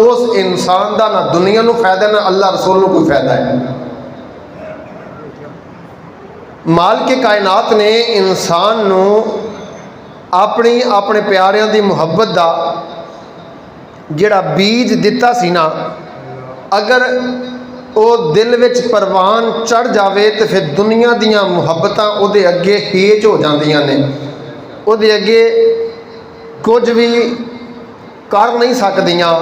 उस इंसान का ना दुनिया को फायदा ना अल्लाह रसूल को कोई फायदा है। माल के कायनात ने इंसान नू अपनी अपने प्यारियां की मुहब्बत का जिहड़ा बीज दिता सी ना, अगर वो दिल विच परवान चढ़ जाए तो फिर दुनिया दियां मुहब्बतां उहदे अगे हेज हो जांदियां ने, उहदे अगे कुछ भी कर नहीं सकदियां।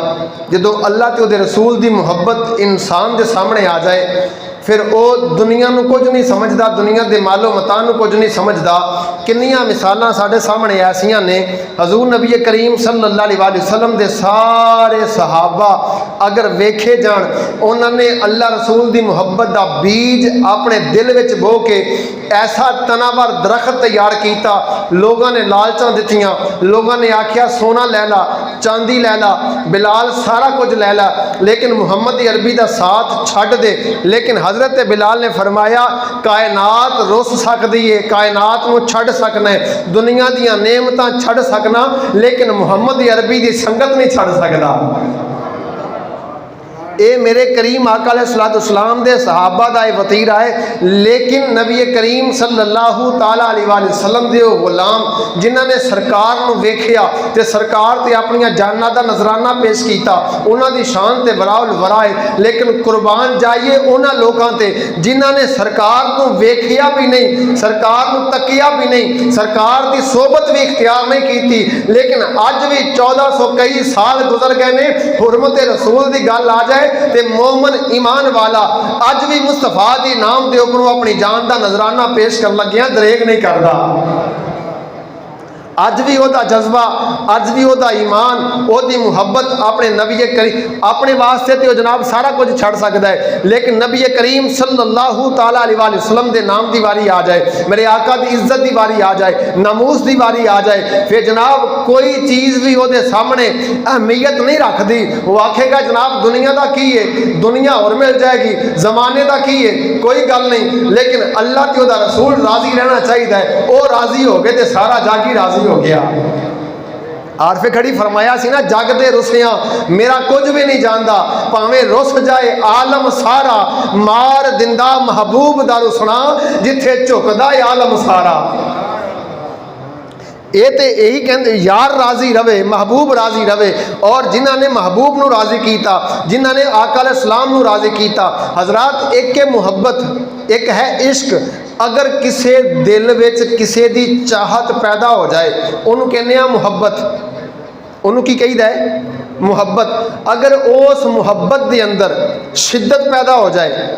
जदों अल्लाह ते उहदे रसूल की मुहब्बत इंसान के सामने आ जाए फिर वो दुनिया को कुछ नहीं समझदा, दुनिया के मालो मतां नूं कुछ नहीं समझदा। किन्नियां मिसालां साडे सामने ऐसियां ने, हजूर नबी करीम सल्लल्लाहु अलैहि वसल्लम दे सारे सहाबा अगर वेखे जान, उन्होंने अल्लाह रसूल की मुहब्बत का बीज अपने दिल विच बो के ऐसा तनावर दरख्त तैयार किया। लोगों ने लालचां दित्तियां, लोगों ने आख्या सोना लै ला, चांदी लै ला, बिलाल सारा कुछ लै ला, लेकिन मुहम्मद अरबी का साथ छड्ड दे। लेकिन हजरत बिलाल ने फरमाया कायनात रुस सकती है, कायनात को छड्ड सकना है, दुनिया दीयां नेमतां छड्ड सकना, लेकिन मुहम्मद अरबी की संगत नहीं छड्ड सकता। ये मेरे करीम आका अलैहिस्सलाम दे सहाबा दा वतीरा है। लेकिन नबी करीम सल्लल्लाहु ताला अलैहि वसल्लम दे गुलाम जिन्हां ने सरकार नूं वेखिया ते सरकार ते अपनी जाना दा नजराना पेश किया, उन्हां दी शान ते बराउल वराए। लेकिन कुर्बान जाइए उन्हां लोकां ते जिन्हां ने सरकार नूं वेखिया भी नहीं, सरकार नूं तकिया भी नहीं, सरकार की सोबत भी इख्तियार नहीं की। लेकिन अज भी 1400 कई साल गुजर गए ने, हुरमत रसूल की गल आ जाए ते मोमन ईमान वाला अज भी मुस्तफा के नाम के उपरों अपनी जान का नजराना पेश कर लग्या दरेग नहीं करता। अज भी वह जज्बा, अज भी वह ईमान, वही मुहब्बत अपने नबी करीम अपने वास्ते तो जनाब सारा कुछ छड़ सकता है। लेकिन नबी करीम सल्लल्लाहु ताला अलैहि वसल्लम के नाम की वारी आ जाए, मेरे आका की इज्जत की वारी आ जाए, नमूस की वारी आ जाए, फिर जनाब कोई चीज़ भी वो सामने अहमियत नहीं रखती। वो आखेगा जनाब दुनिया का की है, दुनिया और मिल जाएगी, जमाने का की है, कोई गल नहीं। लेकिन अल्लाह ते ओहदा रसूल राजी रहना चाहिए, वो राजी हो गए तो सारा जागी राजी हो गया। आरफे खड़ी फरमाया सी ना, जग दे रुसिया मेरा कुछ भी नहीं जानता, भावें रुस जाए आलम सारा, मार दिंदा महबूब दा रुसना जिथे झुकदा आलम सारा। ये तो यही कहते यार राजी रवे, महबूब राजी रवे। और जिन्हों ने महबूब नू राजी किया, जिन्हों ने आका अलैहिस्सलाम नू राजी किया। हजरात एक है मुहब्बत, एक है इश्क। अगर किसी दिल विच किसी की चाहत पैदा हो जाए उन्होंने कहने मुहब्बत, उन्होंने की कहीदा है मुहब्बत। अगर उस मुहब्बत के अंदर शिद्दत पैदा हो जाए,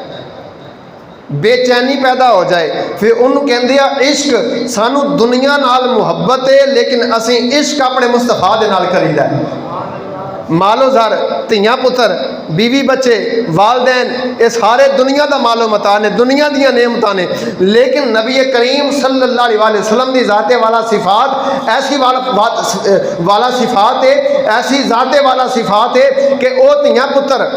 बेचैनी पैदा हो जाए, फिर उन्होंने कहते हैं इश्क। सानू दुनिया नाल मुहब्बत है लेकिन असी इश्क अपने मुस्तफा दे नाल करीदा है। मालो जर धियां पुत्र बीवी बच्चे वालदैन ये सारे दुनिया का मालो मता ने, दुनिया दियां नेमतां ने। लेकिन नबी करीम सल्लल्लाहु अलैहि वसल्लम की जाते वाला सिफात ऐसी वाला सिफात है, ऐसी जाते वाला सिफात है कि वह धियां पुत्र,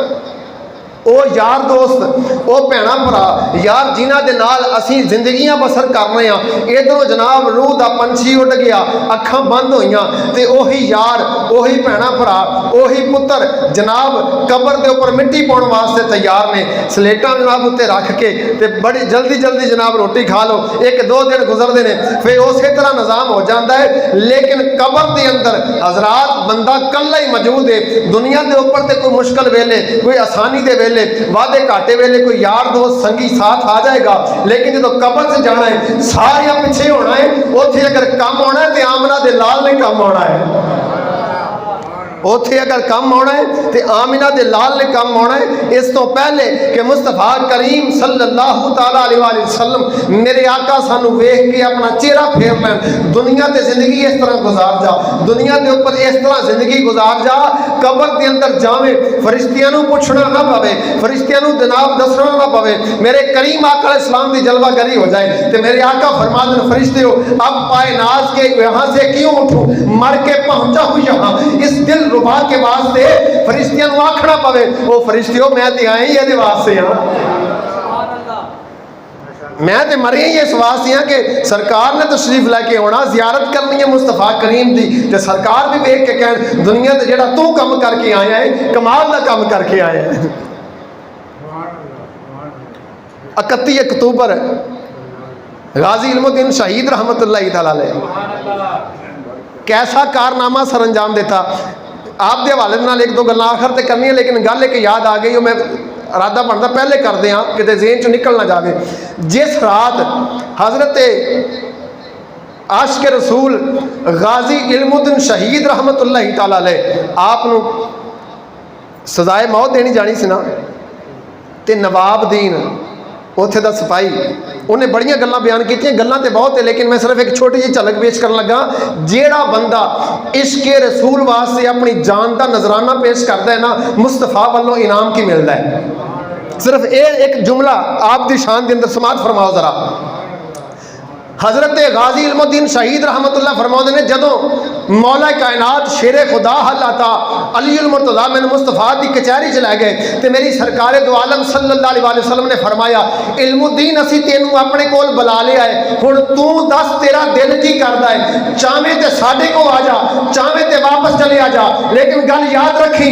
ओ यार दोस्त, ओ भैणा भरा यार जिन्हां दे नाल असीं जिंदगियां बसर कर रहे हैं, इधरों जनाब रूह दा पंछी उड़ गया, अखां बंद होईयां ते ओही यार, ओही भैणा भरा, ओही पुत्र जनाब कबर के उपर मिट्टी पाउण वास्ते तैयार ने। सलेटां जनाब उत्ते रख के ते बड़ी जल्दी जल्दी जनाब रोटी खा लो, एक दो दिन गुजरते हैं, फिर उस तरह निज़ाम हो जाता है। लेकिन कबर के अंदर हजरात बंदा कल्ला ही मौजूद है। दुनिया के उपर तो कोई मुश्किल वेले, कोई आसानी के वेले, वादे घाटे वेले कोई यार दोस्त संगी साथ आ जाएगा। लेकिन जो कबर से जाना है सारिया पिछे होना है, उथे अगर कम आना है तो आमना दे लाल ने कम आना है, उथे अगर कम आना है तो आमिना दे लाल ने कम आना है। इस तो पहले कि मुस्तफा करीम सल्लल्लाहु ताला अलैहि वसल्लम मेरे आका सानू वेख के अपना चेहरा फेर लैन, दुनिया ते जिंदगी इस तरह गुजार जा, दुनिया के उपर इस तरह जिंदगी गुजार जा, कबर के अंदर जावे फरिश्तियां नू पुछना ना पवे, फरिश्तियां नू जनाब दसना ना पवे, मेरे करीम आका इस्लाम की जलवागरी हो जाए। तो मेरे आका फरमा दें फरिश्ते हो अब पाए नाज के यहाँ से क्यों उठूं, मर के पहुंचा हूँ यहाँ, इस दिल रुबा के वास्ते फरिश्तियां नू आखना पवे, वो फरिश्तियों मैं तो आए ही ये वास्ते हाँ। मैं तो मरिया ही इस वास्ते हाँ कि सरकार ने तशरीफ लैके आना, जियारत करनी है मुस्तफा करीम की, तो सरकार भी वेख के कह दुनिया से जोड़ा तू कम करके आया है, कमाल का कम करके आया है। 31 अक्तूबर गाजी इल्मुद्दीन शहीद रहमतुल्लाह तआला अलैह कैसा कारनामा सर अंजाम देता। आप दे हवाले नाल एक दो गल्लां आखिर ते करनी है, लेकिन गल एक याद आ गई, मैं इरादा बनता पहले करते हैं कि ज़हन चो निकल ना जाए। जिस रात हज़रत आशिक रसूल गाजी इल्मुद्दीन शहीद रहमतुल्लाह तआला अलैह आपनू सजाए मौत देनी जानी सी ना, ते नवाबदीन उत्थे दा सिपाही उन्हें बड़ियां गल्लां बयान कीतियां, गल्लां ते बहुत है, लेकिन मैं सिर्फ एक छोटी जी झलक पेश करन लगा। जेड़ा बंदा इश्के रसूल वास्ते अपनी जान का नजराना पेश करता है ना, मुस्तफा वालों इनाम की मिलता है। सिर्फ एक जुमला आप दी शान के अंदर समात फरमाओ जरा। हज़रत गाजी इल्मुद्दीन शहीद रहमतुल्लाह फरमाते ने, जदों मौला कायनात शेरे खुदा हल्लाता अली उल मुर्तज़ा मैंने मुस्तफा की कचहरी च लै गए, तो मेरी सरकार दो आलम सल्लल्लाहु अलैहि वसल्लम ने फरमाया, इल्मुद्दीन असी तेनू अपने कोल बुला लिया है, हुण तू दस तेरा दिल की करता है, चाहे तो साडे को आ जा, चाहे तो वापस चले आ जा, लेकिन गल याद रखी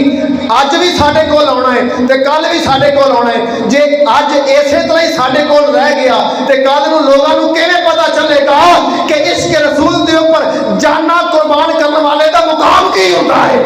अज भी साडे कोल आना है तो कल भी साडे कोल आना है। जे अज इसे तरह ही साडे कोल रह गया तो कल नूं लोगां नूं किवें पता चलेगा कि इश्क रसूल के ऊपर जाना कुर्बान करने वाले का मुकाम की होता है।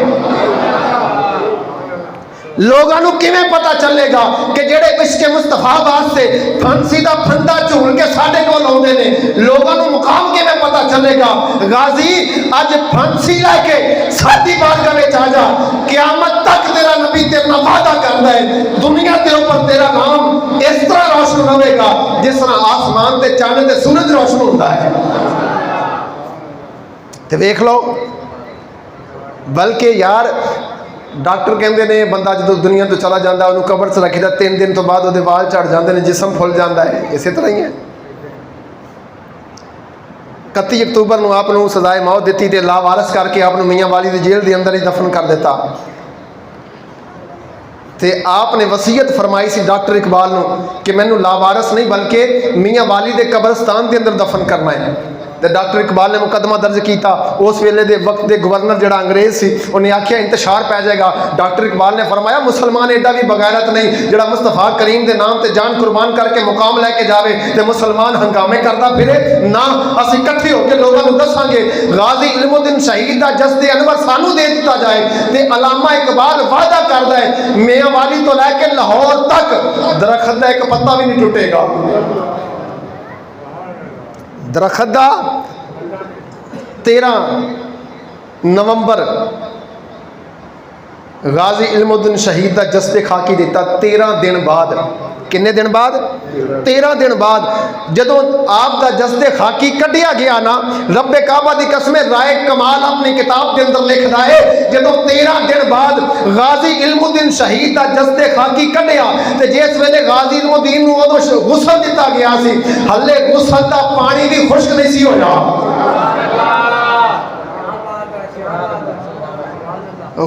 लोगों को किवें पता चलेगा कि जेड़े इश्क मुस्तफा वास्ते फांसी का फंदा झूल के साडे कोल आउंदे ने, लोगों को मुकाम किवें पता चलेगा। गाजी अज फांसी लैके साडी बारगाह में आ जा, क़यामत तक तेरा नबी तेरे नाल वादा करता है, दुनिया के ऊपर तेरा नाम इस तरह रोशन रहेगा जिस तरह आसमान ते चांद ते सूरज रोशन होता है। तो देख लो, बल्कि यार डॉक्टर कहते ने बंदा जो दुनिया तो चला जाता उन्होंने कबर से रखी था, 3 दिन तो बाद वो वाल झड़ जाते हैं, जिसम फुल जाता है, इस तरह ही है। 31 अक्तूबर को आपको सजाए मौत दी तो लावारस करके आपको मियाँ वाली की जेल के अंदर ही दफन कर दिता। तो आपने वसीयत फरमाई सी डॉक्टर इकबाल को कि मैनू लावारस नहीं बल्कि मियाँ वाली के कब्रस्तान के अंदर दफन करना है। तो डॉक्टर इकबाल ने मुकदमा दर्ज किया। उस वेले के वक्त के गवर्नर जो अंग्रेज से उन्हें आख्या इंतशार पै जाएगा। डॉक्टर इकबाल ने फरमाया मुसलमान एडा भी बगैरत नहीं जोड़ा मुस्तफा करीम के नाम से जान कुर्बान करके मुकाम लैके जाए तो मुसलमान हंगामे करता फिरे ना, असी इकट्ठे होकर लोगों को दसांगे गाजी इल्मुद्दीन शहीद का जस्ते अनवर सानू दे दिता जाए। तो अलामा इकबाल वादा करता है मियाँ वाली तो लैके लाहौर तक दरख्त का एक पत्ता भी नहीं टूटेगा। दरख्त का 13 नवंबर गाजी इल्मुद्दीन शहीद का जस्ते खाकी दिता। 13 दिन बाद, किन्ने दिन बाद? 13 दिन बाद जदों आपका जस्ते खाकी कटिया गया ना, रब्बे काबा की कसम राय कमाल अपनी किताब के अंदर लिखता है, जदों 13 दिन बाद गाजी इल्मुद्दीन शहीद का जस्ते खाकी कटिया तो जिस वेले गाजी इल्मुद्दीन को उदों गुसल दिता गया सी, हले गुसल का पानी भी खुश्क नहीं सी होया।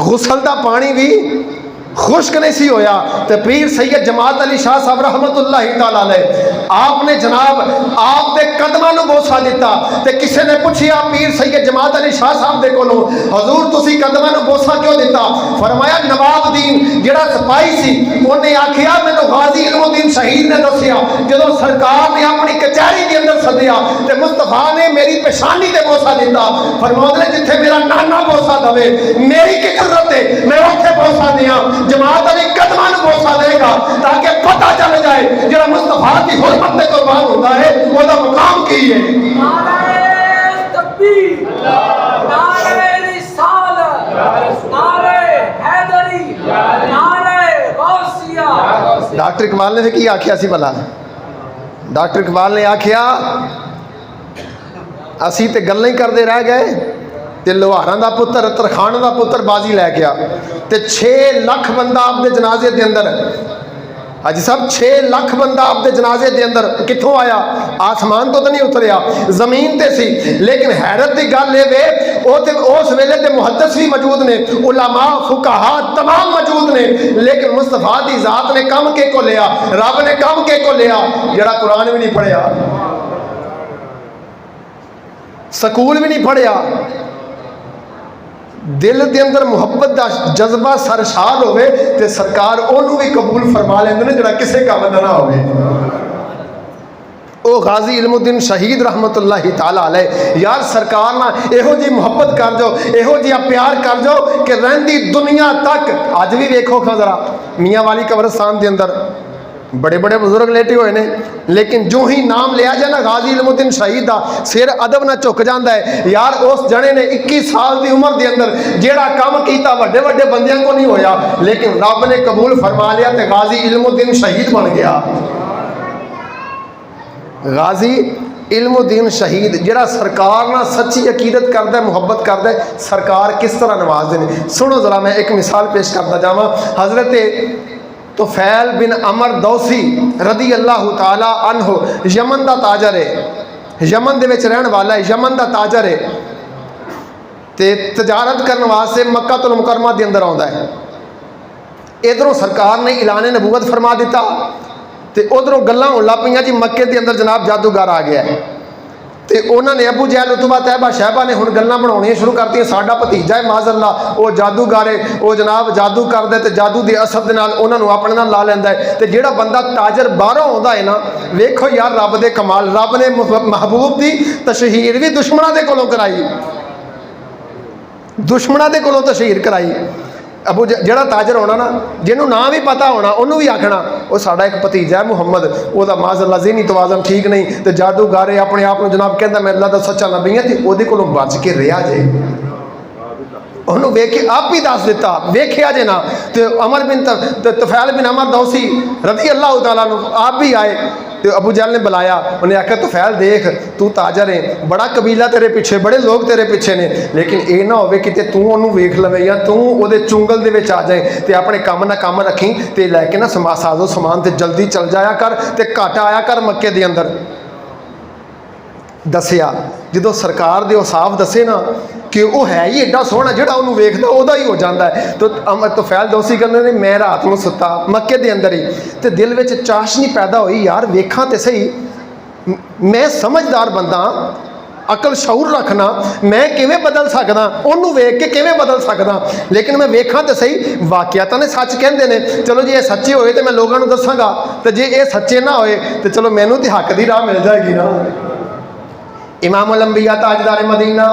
गुसल का पानी भी खुश्क नहीं सी होया। तो पीर सैयद जमात अली शाह साहब रहमतुल्लाह तआला अलैह आपने जनाब आप दे कदमां नूं बोसा दिता। तो किसी ने पूछा पीर सैयद जमात अली शाह साहब दे कोलों, हजूर तुसी कदमां नूं बोसा क्यों दिता? फरमाया नवाबदीन जिहड़ा सिपाही सी उन्हें आखिया मैनूं गाजी इल्मुद्दीन शहीद ने दसिया, जदों सरकार ने अपनी कचहरी के अंदर सदिया तो मुस्तफा ने मेरी पेशानी ते बोसा दिता। फरमाउंदे ने जिथे मेरा नाना बोसा दवे मेरी की जरूरत है, मैं उत्थे बोसा दियां। जमात अली कदमां नूं बोसा देगा ताकि पता चल जाए जिहड़ा मुस्तफा की हुर्मत ते कुर्बान होता है ओदा मुकाम की है। नारे तकबीर, नारे रिसालत, नारे हैदरी, नारे गौसिया। डॉक्टर इकबाल ने की आख्या सी भला? डॉक्टर इकबाल ने आख्या असी ते गल्लां ही करते रह गए ते लोहारां दा पुत्र तरखान का पुत्र बाजी लै गया ते 6 लाख बंदा आपके जनाजे के अंदर, अज सब 6 लाख बंदा आपके जनाजे के अंदर कितों आया? आसमान तो नहीं उतरिया, जमीन ते सी। लेकिन हैरत की गल ये वे उस वेले ते मुहद्दिस भी मौजूद ने, उलमा फुकाहा तमाम मौजूद ने, लेकिन मुस्तफा दी जात ने कम के को लिया, रब ने कम के को लिया जड़ा कुरान भी नहीं पढ़िया, स्कूल भी नहीं पढ़िया। दिल के अंदर मुहब्बत का जज्बा सरशार होवे ते सरकार ओनू भी कबूल फरमा लेंदे ने जड़ा किसे काम दा ना होवे। ओ गाजी इल्मुद्दीन शहीद रहमतुल्लाहि ताला अलैह, यार सरकार ना एहो जी मुहब्बत कर जाओ, एहो जी प्यार कर जाओ कि रहंदी दुनिया तक। अज भी वेखो खां जरा मियाँ वाली कब्रस्तान के अंदर बड़े बड़े बुजुर्ग लेटे हुए ने, लेकिन जो ही नाम लिया जाए ना गाजी इल्मुद्दीन शहीद का, सिर अदब ना झुक जाता है। यार उस जने ने 21 साल की उम्र के अंदर जेड़ा काम किया वड्डे वड्डे बंदियां को नहीं होया, लेकिन रब ने कबूल फरमा लिया तो गाजी इल्मुद्दीन शहीद बन गया। गाजी इल्मुद्दीन शहीद जेड़ा सरकार ना सच्ची अकीदत करता है, मुहब्बत करता है, सरकार किस तरह नवाजते हैं। सुनो जरा, मैं एक मिसाल पेश करता जावा। हजरत तुफैल बिन अमर दौसी रदी अल्लाह ताला अन्हो यमन का ताजर है, यमन दे विच रहने वाला है, यमन का ताजर है, ते तजारत करने वास्ते मक्का तुल मुकरमा के अंदर आता है। इधरों सरकार ने ऐलान नबूवत फरमा दिता, तो उधरों गल्लां होण लग पईयां जी मक्के के अंदर जनाब जादूगर आ गया है। तो उन्होंने अबू जहल उतबा तैयबा शहबा ने हुण गल्लां बनाउणियां शुरू करती, साडा भतीजा है माज़अल्लाह, वो जादूगर है, वो जनाब जादू करदा ते जादू के असर दे नाल उन्हां नूं अपने नाल ला लैंदा है। ते जिहड़ा बंदा ताजर बाहरों आउंदा है ना, वेखो यार रब दे कमाल, रब ने महबूब की तशहीर भी दुश्मनां दे कोलों कराई, दुश्मनां दे कोलों तशहीर कराई। अबू जड़ा ताजर होना ना, जिन्होंने ना भी पता होना उन्होंने भी आखना वो साडा एक भतीजा है मुहम्मद, वह माज़अल्लाह ज़हनी तवाज़न ठीक नहीं, तो जादूगर है अपने आप को जनाब कहता मैं अल्लाह दा सच्चा नबी है, तो वो कोलों बच के रहा जे। उन्होंने वेख के आप ही दस दिता, वेख्या जे ना। तो अमर बिन तुफैल बिन अमर दौसी रज़ी अल्लाह तआला अन्हु आप भी आए, तो अबू जहल ने बुलाया, उन्हें आख्या तुफैल देख तू ताजर है, बड़ा कबीला तेरे पिछे, बड़े लोग तेरे पिछे ने, लेकिन ये ना हो कि तू उन्होंने वेख लवे या तू वो चुंगल दे विच आ जाए, तो अपने काम ना काम रखी, तो लैके ना साजो समान तो जल्दी चल जाया कर, तो घट आया कर मक्के के अंदर। दसिया जो सरकार दे साफ दसे ना कि वह है ही एडा सोहना, जोड़ा उन्होंने वेखता वह ही हो जाता है। तो तुफैल दौसी कहते ने मैं रात को सुता मक्के के अंदर ही, तो दिल में चाशनी पैदा हुई, यार वेखा तो सही, मैं समझदार बंदा, अकल शऊर रखना, मैं किवें बदल सकदा, उन्होंने वेख के किवें बदल सकदा, लेकिन मैं वेखा तो सही वाकियात ने सच कहते हैं। चलो जी ये सच्चे होए तो मैं लोगों को दसांगा, तो जे ये सच्चे ना होए तो चलो मैनू तो हक की राह मिल जाएगी ना। इमामुल अंबिया ताजदार मदीना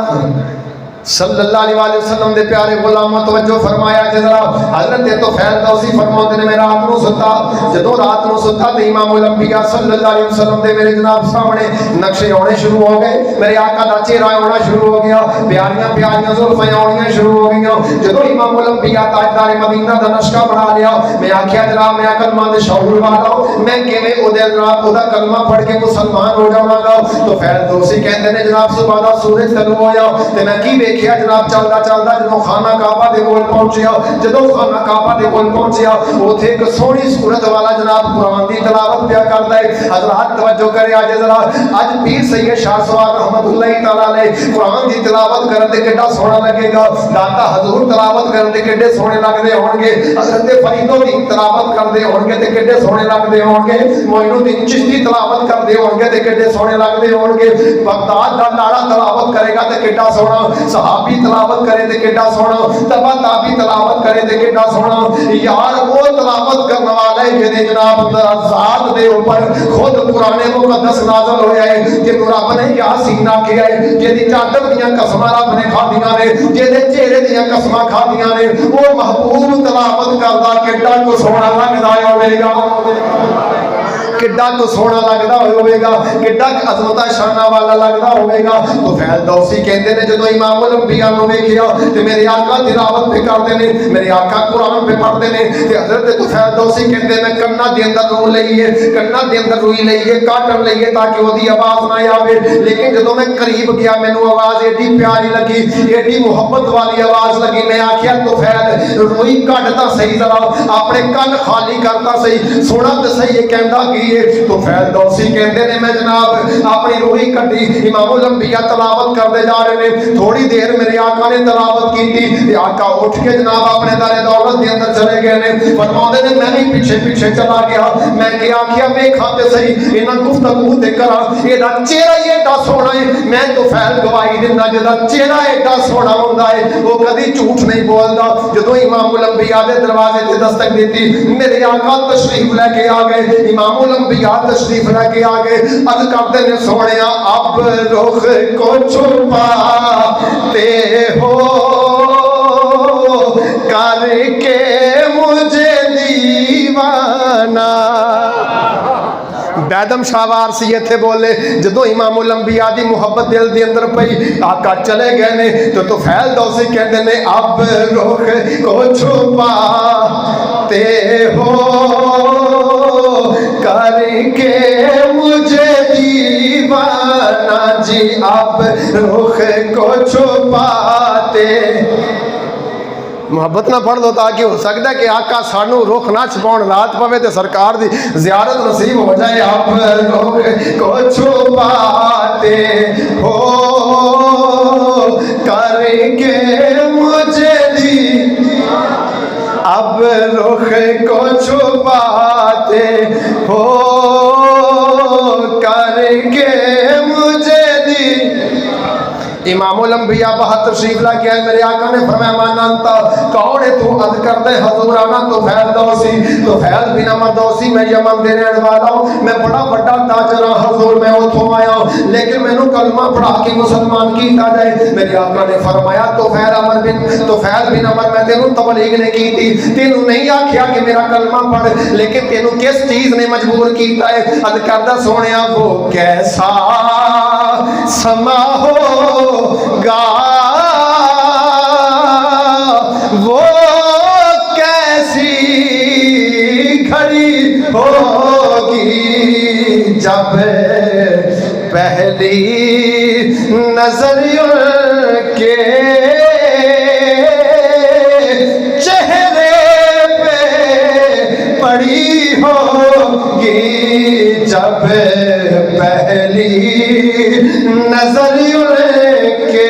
सल्लल्लाहु अलैहि वसल्लम दे प्यारे गुलाम तवज्जो फरमाया जरा। हजरत तुफैल दौसी फरमाते ने मैं रात को सुता, जदों रात को सुता तो इमामुल अंबिया सल्लल्लाहु अलैहि वसल्लम दे मेरे जनाब सामने नक्शे आने शुरू हो गए, मेरे आका दा चेहरा आना शुरू हो गया, प्यारियां प्यारियां जुल्फां आउणियां शुरू हो गईयां। जदों इमामुल अंबिया ताजदार मदीना दा नक्शा बना लिया, मैं आख्या जनाब मैं कलमा दे शऊर वाला मैं किवें ओदे जनाब ओदा कलमा पढ़ के मुसलमान हो जावांगा। तुफैल दौसी कहंदे ने जनाब सुबह दा सूरज तलू होया ते मैं की देखिया जनाब चलदा चलदा जो खाना काबा दे कोल पहुंचिया, जो खाना काबा दे कोल पहुंचिया उथे एक सोहनी सूरत वाला जनाब कुरान दी तिलावत पिया करदा है। हजरत तवज्जो करे आज जरा, आज पीर सैयद शाह सवार रहमतुल्लाह तआला अलैह कुरान दी तिलावत करन ते कितना सोहना लगेगा, दाता हजूर तिलावत करन ते कितने सोहने लगदे होणगे, हजरत फरीदुद्दीन तिलावत करदे होणगे ते कितने सोहने लगदे होणगे, मोइनुद्दीन चिश्ती तिलावत करदे होणगे ते कितने सोहने लगदे होणगे, बगदाद दा लाड़ा तिलावत करेगा ते कितना सोहना, सहाबी तिलावत करे ते कितना सोहना, तबा ताबी तिलावत करे ते कितना सोहना। यार वो तिलावत करने वाला है जिहदे जनाब ज़ात दे ऊपर खुद कुरान मुकद्दस नाज़िल होया है, जिन्हों रब ने यासीन आखिया है, जिहदी चादर दियां कसमां रब ने खादियां ने, जिहदे चेहरे दियां कसमां खादियां ने, वो महबूब तिलावत करदा कितना को सोहना लगदा होवेगा, किड्डा को सोहना लगता होगा, किड्डा अजमत शाना वाला लगता होगा। तो फैल दौसी कहते हैं जो इमामुल अंबिया नूं वेखिया ते मेरे आका तिलावत पे करते हैं, मेरे आका कुरान पे पढ़ते हैं, ते हजरत तुफैल दौसी कहते हैं कन्ना दे अंदर रू लईए, कन्ना दे अंदर रुई लईए, काटन लईए ताकि ओदी आवाज ना आवे, लेकिन जो मैं करीब गया मैनू आवाज एडी प्यारी लगी, एडी मुहब्बत वाली आवाज लगी, मैं आखिया तुफैल रुई कट तां सही, जरा अपने कन खाली करता सही, सुना तो सही, ये कहता की है। तो फैल दौसी कहते ने मैं जनाब अपनी रूही कटी, इमामुल अंबिया तलावत करते जा रहे हैं। थोड़ी देर मेरे आका ने तलावत की थी, आका उठ के जनाब अपने दारे दौलत के अंदर चले गए ने। फरमाते ने मैं भी पीछे पीछे चला गया। मैं क्या आखिया वेखा ते सही इन्हां गुफ्तगू ते करा, एदा चेहरा ही एडा सोहना है। मैं तो फैल गवाही दिंदा जेदा चेहरा एडा सोहना हुंदा है वो कदी झूठ नहीं बोलदा। जदों इमामुल अंबिया दे दरवाजे ते दस्तक दी, मेरे आका तशरीफ लेके आ गए। इमामुल अंबिया तशरीफ लेके आ गए। अर्ज करते ने सोहणिया अब रुख को छुपाते हो करके मुझे दीवाना। बैदम शाहवार सी इत्थे बोले जदों इमामुल अंबिया दी मुहब्बत दिल दे अंदर पई, आका चले गए ने तो फैल दौसी कहते ने अब रुख को छुपाते हो करके मुझे दीवाना जी, अब रुख को छुपाते। मुहब्बत ना पढ़ लो ताकि हो सकता है कि आका सानू रुख ना छुपाउण रात पवे तो सरकार दी ज़ियारत नसीब हो जाए। आप रुख को छुपाते हो करके मुझे दी, अब रुख को छुपाते हो करके मुझे दी। इमामुल अंबिया बाहर तशरीफ लेके आए। मेरे आका ने फरमाया मानता कौन है तू? अर्ज करते हजूर आना तो फैल दौसी। तो फैल बिन अमर दौसी मैं यमन दे रहने वाला हूँ, मैं बड़ा बड़ा ताजर हाँ हजूर, मैं उथों आया हूँ, लेकिन मैनू कलमा पढ़ा के मुसलमान किया जाए। मेरे आका ने फरमाया तो फैल बिन अमर मैं तेनू तबलीग ने की थी, तेनू नहीं आखिया कि मेरा कलमा पढ़, लेकिन तेनू किस चीज ने मजबूर किया है? अर्ज करदा सोहणिया वो कैसा समा होगा, वो कैसी घड़ी होगी जब पहली नजर के चेहरे पे पड़ी होगी, जब पहली नजर के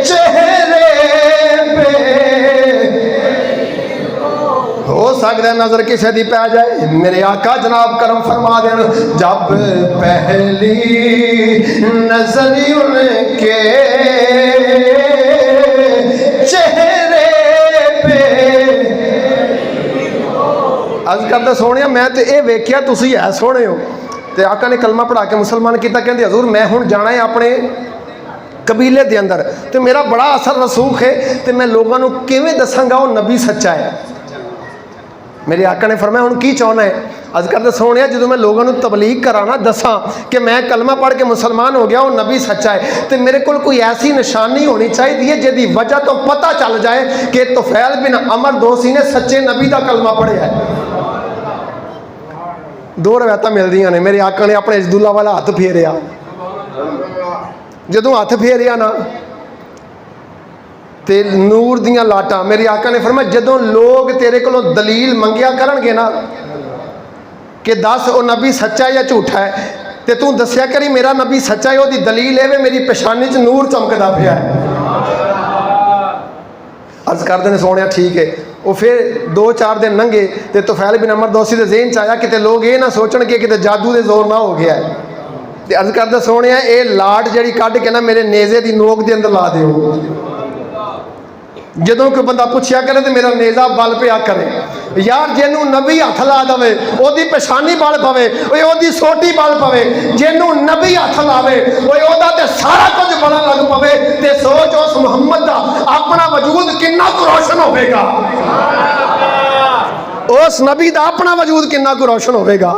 चेहरे पे हो सकता है नजर किसी दी पै जाए। मेरे आका जनाब करम फरमा देन, जब पहली नजर के चेहरे पे। अज करता सोहणिया मैं तो ये वेख्या तुसी है सोहणे हो। तो आका ने कलमा पढ़ा के मुसलमान किया। कहते हजूर मैं हुण जाना है अपने कबीले के अंदर, तो मेरा बड़ा असर रसूख है, तो मैं लोगों को किवें दसांगा वो नबी सच्चा है। मेरे आका ने फरमाया हुण की चाहना है? अज करते सोहणिया जो मैं लोगों को तबलीग करा ना दसा कि मैं कलमा पढ़ के मुसलमान हो गया वो नबी सच्चा है, तो मेरे को कोई ऐसी निशानी होनी चाहिए जिसकी वजह तो पता चल जाए कि तुफैल बिन अमर दौसी ने सच्चे नबी का कलमा पढ़िया है। दो रवायत मिलदियां ने। मेरे आका ने अपने इजदुल्ला वाला हथ फेरिया, जदों हथ फेरिया ना ते नूर दियां लाटां। मेरे आका ने फरमाया जदों लोग तेरे कोलों दलील मंगिया करनगे ना कि दस वो नबी सच्चा या झूठा है, तो तू दस्या करी मेरा नबी सच्चा है, वो दलील है मेरी पेशानी च नूर चमकदा पिया है। अर्ज करते हैं सोहणिया ठीक है। वो फिर 2-4 दिन लंघे तो तुफैल बिन अमर दौसी के ज़हन च आया कि लोग ये ना सोचण कि जादू के जोर ना हो गया है। तो अर्ज करते सोहणिया ये लाट जी कढ़ के ना मेरे नेज़े की नोक के अंदर ला दो। जदों कोई बंदा पूछया करे तो मेरा नेज़ा बल पिया करे। यार जिन्हों नबी हथ ला दे ओदी पेशानी बल पवे, ओदी सोटी बल पवे, जिन्हों नबी हथ लावे ओदा ते सारा कुछ बड़ा लग पवे। ते सोच उस मुहम्मद का अपना वजूद कितना कु रोशन होगा, उस नबी का अपना वजूद कितना कु रोशन होगा।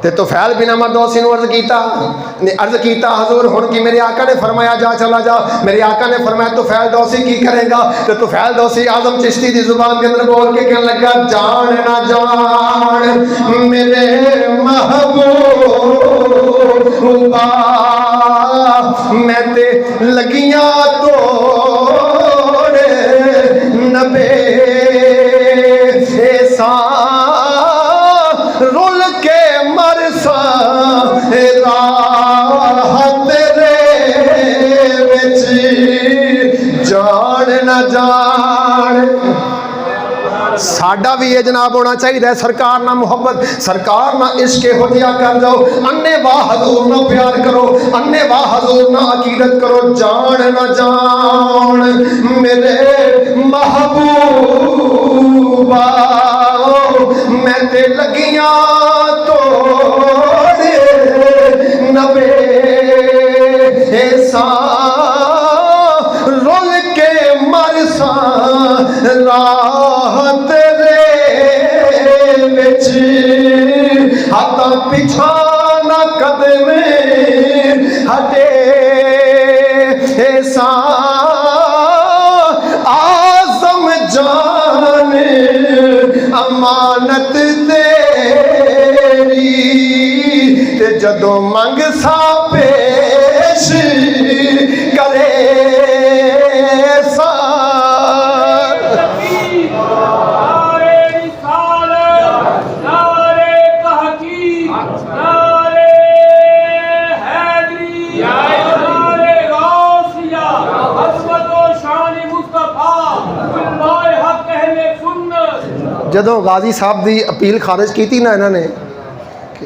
ते तुफैल बिन अमर दौसी अर्ज किया हजूर हुण की? मेरे आका ने फरमाया जा चला जा। मेरे आका ने फरमाया तुफैल दौसी की करेगा? तो तुफैल दौसी आजम चिश्ती की जुबान के अंदर बोल के कहने लगा जान ना जान मेरे महबूबा मैं ते लगिया तोड़ नबे सा साडा भी ये जनाब होना चाहिए, सरकार ना मुहब्बत, सरकार ना इश्क हो जिया कर जाओ, अन्ने वाह हजूर ना प्यार करो, अन्ने वाह हजूर ना अकीदत करो। जान ना जान मेरे महबूबा मैं ते लगियां तोड़े नबे ऐसा रोल के मरसा राहत रे विच हाथा पिछा ना कदमे हटे ऐसा आज़म जान अमानत तेरी ते जदों मंग सा पेश करे जदों गाजी साहब की अपील खारिज की ना इन्होंने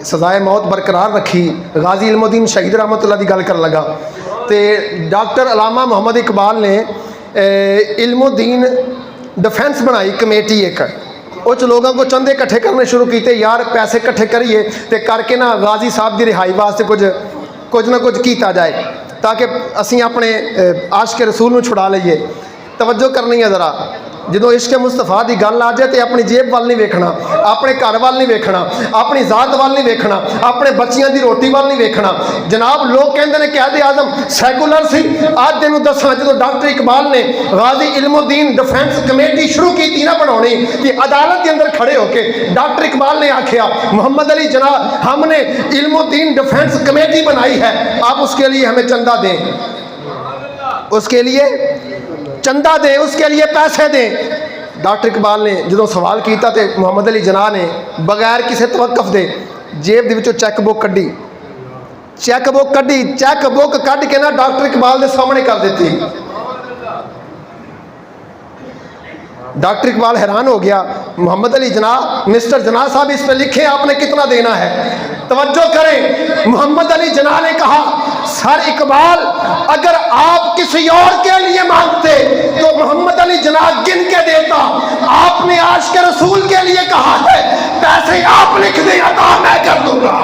सजाए मौत बरकरार रखी, गाजी इल्मुद्दीन शहीद रहमतुल्लाह की गल कर लगा तो डॉक्टर अलामा मोहम्मद इकबाल ने इल्मुद्दीन डिफेंस बनाई कमेटी एक, उस लोगों को चंदे इकट्ठे करने शुरू किए, यार पैसे इकट्ठे करिए तो करके ना गाजी साहब की रिहाई वास्ते कुछ ना कुछ किया जाए ताकि असी अपने आशिक रसूल नूं छुड़ा लईए। तवज्जो करनी है ज़रा, जो इश्क मुस्तफा की गल आ जाए तो अपनी जेब वाल नहीं वेखना, अपने घर वाल नहीं वेखना, अपनी जात वाल नहीं वेखना, अपने बच्चियों की रोटी वाल नहीं वेखना। जनाब लोग कहते हैं कैद आजम सैकुलर सी, आज तेन दसा जो डॉक्टर इकबाल ने गाजी इल्मुद्दीन डिफेंस कमेटी शुरू की ना बनानी कि अदालत के अंदर खड़े होके डॉक्टर इकबाल ने आखिया मोहम्मद अली जनाब हमने इल्मुद्दीन डिफेंस कमेटी बनाई है, आप उसके लिए हमें चंदा दें, उसके लिए चंदा दें, उसके लिए पैसे दें। डॉक्टर इकबाल ने जो सवाल किया तो मोहम्मद अली जनाह ने बगैर किसी तवक्फ दे जेब के चैकबुक कढ़ी, चैकबुक कढ़ के ना डॉक्टर इकबाल के सामने कर दी। डॉक्टर इकबाल हैरान हो गया, मोहम्मद अली जनाह मिस्टर जनाह साहब इस पे लिखे आपने कितना देना है। तवज्जो करें, मोहम्मद अली जनाह ने कहा सर इकबाल अगर आप किसी और के लिए मांगते तो मोहम्मद अली जनाह गिन के देता, आपने आशिक रसूल के लिए कहा है, पैसे आप लिख दें अता मैं कर दूंगा,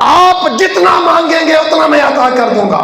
आप जितना मांगेंगे उतना मैं अता कर दूंगा।